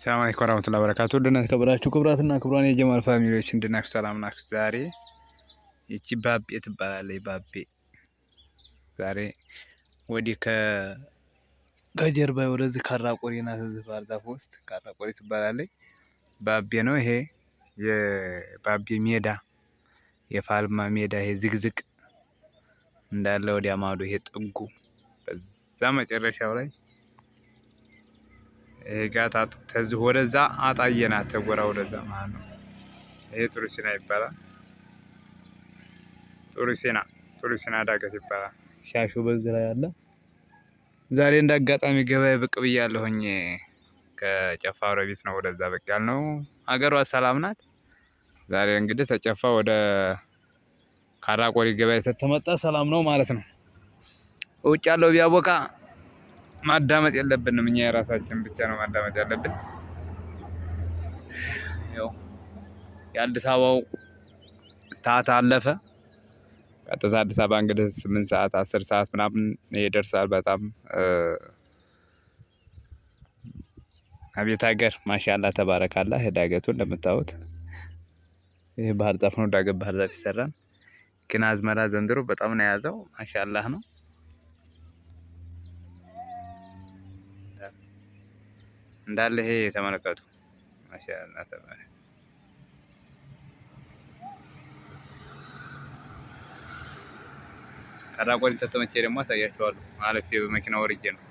ሰላም አለይኩም ወራህመቱላሂ ወበረካቱ ደህና ተከብራችሁ ክብራትና ክብራን የጀማል ፋሚሊዎች እንድናችሁ ሰላም ናችሁ። ዛሬ ይቺ ባቤ ትባላለች። ባቤ ዛሬ ወዲህ ከጀርባ ወደዚህ ካራቆሪና ተዝህ ባህር ዛፍ ውስጥ ካራቆሪ ትባላለች። ባቤ ነው ይሄ የባቤ ሜዳ የፋልማ ሜዳ ይሄ ዝግዝቅ እንዳለ ወዲያ ማዶ ይሄ ጥጉ በዛ መጨረሻው ላይ ጋታ ተዝህ ወደዛ አጣየናት ተጎራ ወደዛ ማለት ነው። ይሄ ጡርሲና ይባላል። ጡርሲና ዳገት ይባላል። ሻሹ በዚህ ላይ አለ። ዛሬ እንዳጋጣሚ ገበያ ብቅ ብያለሁኝ። ከጨፋው ረቢት ነው ወደዛ ብቅ ያልነው። ሀገሯ ሰላም ናት። ዛሬ እንግዲህ ተጨፋ ወደ ካራቆሪ ገበያ ተተመጣ ሰላም ነው ማለት ነው። ውጭ ያለው ቢያቦካ ማዳመጥ የለብንም እኛ የራሳችን ብቻ ነው ማዳመጥ ያለብን። ያው የአዲስ አበባው ታታ አለፈ። ቀጥታ አዲስ አበባ እንግዲህ 8 ሰዓት 10 ሰዓት ምናምን ይደርሳል። በጣም አቤት ሀገር ማሻአላ ተባረካላ። ዳገቱ እንደምታዩት ይሄ ባህር ዛፍ ነው። ዳገት ባህር ዛፍ ይሰራል። ግን አዝመራ ዘንድሮ በጣም ነው የያዘው። ማሻአላ ነው። እንዳለ ይሄ ተመለከቱ። ማሻአላ ተባረከ። ካራቆሪ ተተመቼ ደግሞ አሳያችኋለሁ። ማለፌ በመኪና ወርጄ ነው።